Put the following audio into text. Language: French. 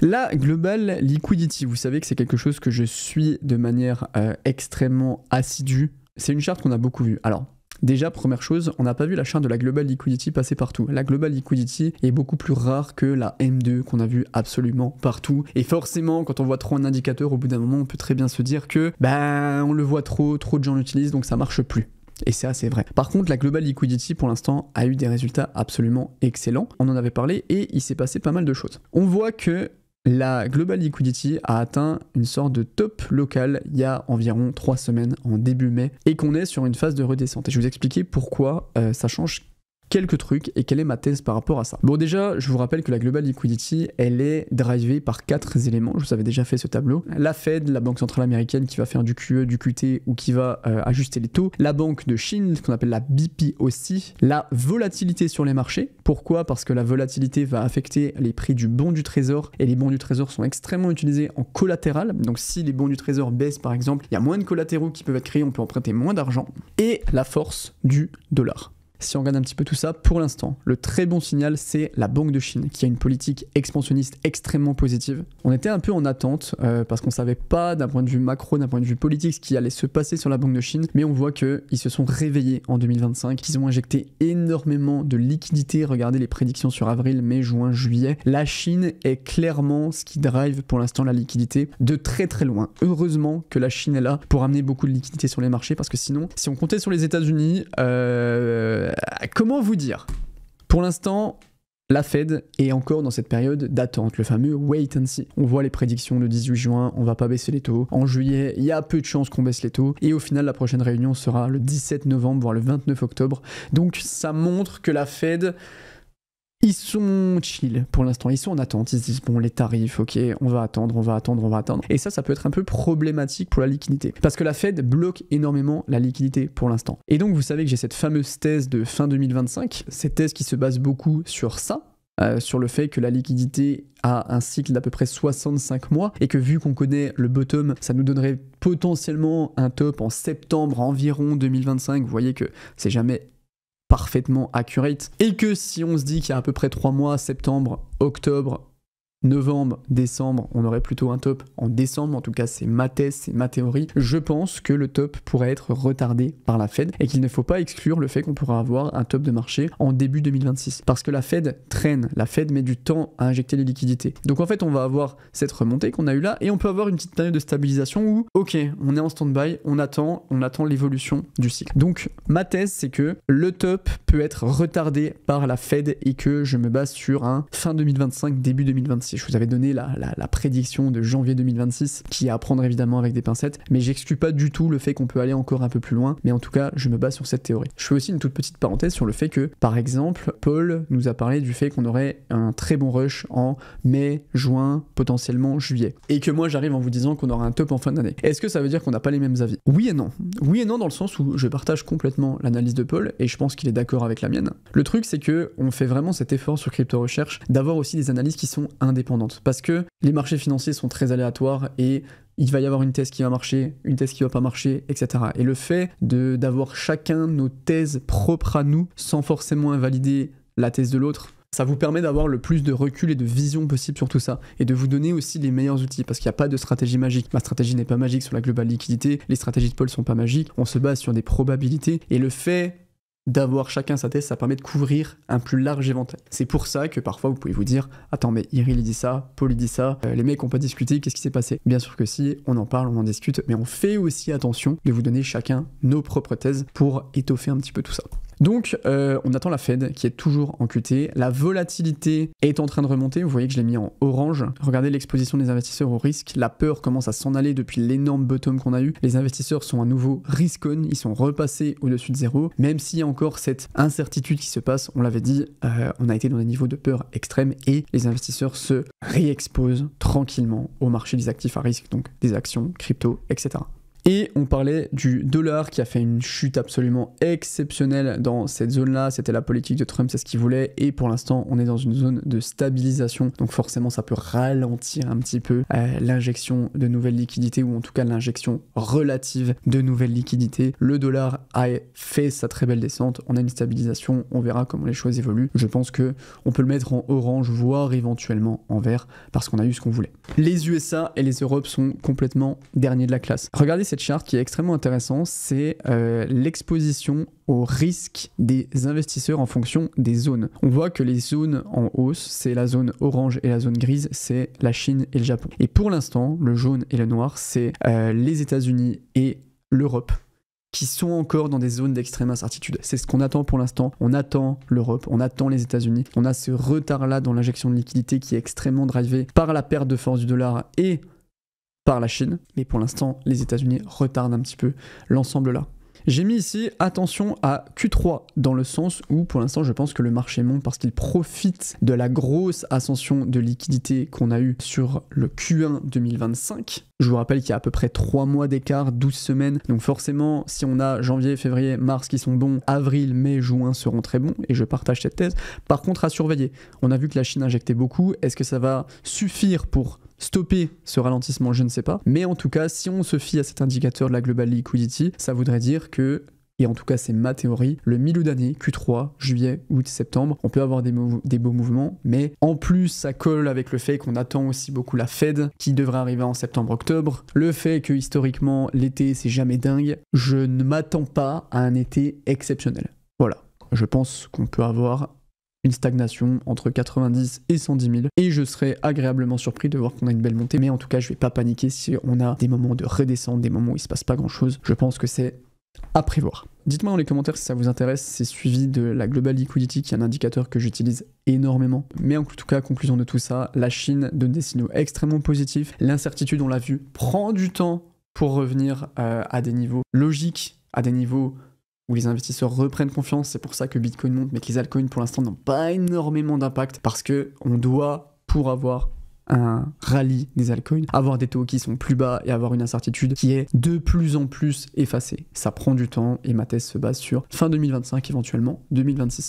La Global Liquidity, vous savez que c'est quelque chose que je suis de manière extrêmement assidue. C'est une charte qu'on a beaucoup vue. Alors, déjà, première chose, on n'a pas vu la charte de la Global Liquidity passer partout. La Global Liquidity est beaucoup plus rare que la M2 qu'on a vue absolument partout. Et forcément, quand on voit trop un indicateur, au bout d'un moment, on peut très bien se dire que on le voit trop de gens l'utilisent, donc ça marche plus. Et c'est assez vrai. Par contre, la Global Liquidity, pour l'instant, a eu des résultats absolument excellents. On en avait parlé et il s'est passé pas mal de choses. On voit que la Global Liquidity a atteint une sorte de top local il y a environ 3 semaines, en début mai, et qu'on est sur une phase de redescente. Et je vais vous expliquer pourquoi ça change quelques trucs et quelle est ma thèse par rapport à ça. Bon, déjà, je vous rappelle que la Global Liquidity, elle est drivée par 4 éléments. Je vous avais déjà fait ce tableau. La Fed, la Banque Centrale Américaine qui va faire du QE, du QT ou qui va ajuster les taux. La Banque de Chine, qu'on appelle la BPOC. La volatilité sur les marchés. Pourquoi? Parce que la volatilité va affecter les prix du bon du trésor et les bons du trésor sont extrêmement utilisés en collatéral. Donc si les bons du trésor baissent par exemple, il y a moins de collatéraux qui peuvent être créés, on peut emprunter moins d'argent. Et la force du dollar. Si on regarde un petit peu tout ça, pour l'instant, le très bon signal, c'est la Banque de Chine, qui a une politique expansionniste extrêmement positive. On était un peu en attente, parce qu'on ne savait pas d'un point de vue macro, d'un point de vue politique, ce qui allait se passer sur la Banque de Chine, mais on voit qu'ils se sont réveillés en 2025, qu'ils ont injecté énormément de liquidités. Regardez les prédictions sur avril, mai, juin, juillet. La Chine est clairement ce qui drive pour l'instant la liquidité de très très loin. Heureusement que la Chine est là pour amener beaucoup de liquidités sur les marchés, parce que sinon, si on comptait sur les États-Unis, comment vous dire? Pour l'instant, la Fed est encore dans cette période d'attente, le fameux wait and see. On voit les prédictions le 18 juin, on va pas baisser les taux. En juillet, il y a peu de chances qu'on baisse les taux. Et au final, la prochaine réunion sera le 17 novembre, voire le 29 octobre. Donc ça montre que la Fed... ils sont chill pour l'instant, ils sont en attente, ils se disent bon les tarifs, ok, on va attendre. Et ça peut être un peu problématique pour la liquidité. Parce que la Fed bloque énormément la liquidité pour l'instant. Et donc vous savez que j'ai cette fameuse thèse de fin 2025, cette thèse qui se base beaucoup sur ça, sur le fait que la liquidité a un cycle d'à peu près 65 mois et que vu qu'on connaît le bottom, ça nous donnerait potentiellement un top en septembre environ 2025. Vous voyez que c'est jamais parfaitement accurate, et que si on se dit qu'il y a à peu près 3 mois, septembre, octobre, novembre, décembre, on aurait plutôt un top en décembre, en tout cas c'est ma thèse, c'est ma théorie, je pense que le top pourrait être retardé par la Fed et qu'il ne faut pas exclure le fait qu'on pourra avoir un top de marché en début 2026. Parce que la Fed traîne, la Fed met du temps à injecter les liquidités. Donc en fait on va avoir cette remontée qu'on a eu là et on peut avoir une petite période de stabilisation où ok, on est en stand-by, on attend l'évolution du cycle. Donc ma thèse c'est que le top peut être retardé par la Fed et que je me base sur un fin 2025, début 2026. Je vous avais donné la prédiction de janvier 2026, qui est à prendre évidemment avec des pincettes, mais j'exclus pas du tout le fait qu'on peut aller encore un peu plus loin, mais en tout cas, je me base sur cette théorie. Je fais aussi une toute petite parenthèse sur le fait que, par exemple, Paul nous a parlé du fait qu'on aurait un très bon rush en mai, juin, potentiellement juillet, et que moi j'arrive en vous disant qu'on aura un top en fin d'année. Est-ce que ça veut dire qu'on n'a pas les mêmes avis? Oui et non. Oui et non dans le sens où je partage complètement l'analyse de Paul, et je pense qu'il est d'accord avec la mienne. Le truc, c'est que on fait vraiment cet effort sur Crypto Recherche d'avoir aussi des analyses qui sont indépendantes. Parce que les marchés financiers sont très aléatoires et il va y avoir une thèse qui va marcher, une thèse qui va pas marcher, etc. Et le fait d'avoir chacun nos thèses propres à nous sans forcément invalider la thèse de l'autre, ça vous permet d'avoir le plus de recul et de vision possible sur tout ça et de vous donner aussi les meilleurs outils parce qu'il n'y a pas de stratégie magique. Ma stratégie n'est pas magique sur la global liquidité, les stratégies de Paul sont pas magiques, on se base sur des probabilités et le fait d'avoir chacun sa thèse, ça permet de couvrir un plus large éventail. C'est pour ça que parfois vous pouvez vous dire « Attends, mais Iril il dit ça, Paul il dit ça, les mecs ont pas discuté, qu'est-ce qui s'est passé ?» Bien sûr que si, on en parle, on en discute, mais on fait aussi attention de vous donner chacun nos propres thèses pour étoffer un petit peu tout ça. Donc, on attend la Fed qui est toujours en QT. La volatilité est en train de remonter. Vous voyez que je l'ai mis en orange. Regardez l'exposition des investisseurs au risque. La peur commence à s'en aller depuis l'énorme bottom qu'on a eu. Les investisseurs sont à nouveau risk-on. Ils sont repassés au-dessus de zéro. Même s'il y a encore cette incertitude qui se passe, on l'avait dit, on a été dans des niveaux de peur extrêmes et les investisseurs se réexposent tranquillement au marché des actifs à risque, donc des actions, crypto, etc. Et on parlait du dollar qui a fait une chute absolument exceptionnelle dans cette zone-là. C'était la politique de Trump, c'est ce qu'il voulait. Et pour l'instant, on est dans une zone de stabilisation. Donc forcément, ça peut ralentir un petit peu l'injection de nouvelles liquidités, ou en tout cas l'injection relative de nouvelles liquidités. Le dollar a fait sa très belle descente. On a une stabilisation. On verra comment les choses évoluent. Je pense que on peut le mettre en orange, voire éventuellement en vert, parce qu'on a eu ce qu'on voulait. Les USA et les Europes sont complètement derniers de la classe. Regardez cette charte qui est extrêmement intéressante, c'est l'exposition au risque des investisseurs en fonction des zones. On voit que les zones en hausse, c'est la zone orange et la zone grise, c'est la Chine et le Japon. Et pour l'instant, le jaune et le noir, c'est les États-Unis et l'Europe, qui sont encore dans des zones d'extrême incertitude. C'est ce qu'on attend pour l'instant. On attend l'Europe, on attend les États-Unis. On a ce retard-là dans l'injection de liquidité qui est extrêmement drivé par la perte de force du dollar et par la Chine. Mais pour l'instant, les États-Unis retardent un petit peu l'ensemble là. J'ai mis ici attention à Q3 dans le sens où pour l'instant je pense que le marché monte parce qu'il profite de la grosse ascension de liquidité qu'on a eu sur le Q1 2025. Je vous rappelle qu'il y a à peu près 3 mois d'écart, 12 semaines. Donc forcément, si on a janvier, février, mars qui sont bons, avril, mai, juin seront très bons et je partage cette thèse. Par contre, à surveiller. On a vu que la Chine injectait beaucoup. Est-ce que ça va suffire pour stopper ce ralentissement? Je ne sais pas. Mais en tout cas, si on se fie à cet indicateur de la Global Liquidity, ça voudrait dire que, et en tout cas c'est ma théorie, le milieu d'année, Q3, juillet, août, septembre, on peut avoir des beaux mouvements, mais en plus ça colle avec le fait qu'on attend aussi beaucoup la Fed, qui devrait arriver en septembre-octobre, le fait que historiquement l'été c'est jamais dingue, je ne m'attends pas à un été exceptionnel. Voilà, je pense qu'on peut avoir une stagnation entre 90 et 110 000 et je serais agréablement surpris de voir qu'on a une belle montée, mais en tout cas je vais pas paniquer si on a des moments de redescente, des moments où il se passe pas grand chose. Je pense que c'est à prévoir. Dites-moi dans les commentaires si ça vous intéresse, c'est suivi de la Global Liquidity qui est un indicateur que j'utilise énormément. Mais en tout cas, conclusion de tout ça, la Chine donne des signaux extrêmement positifs, l'incertitude on l'a vu prend du temps pour revenir à des niveaux logiques, à des niveaux où les investisseurs reprennent confiance. C'est pour ça que Bitcoin monte, mais que les altcoins pour l'instant n'ont pas énormément d'impact parce que on doit, pour avoir un rallye des altcoins, avoir des taux qui sont plus bas et avoir une incertitude qui est de plus en plus effacée. Ça prend du temps et ma thèse se base sur fin 2025, éventuellement 2026.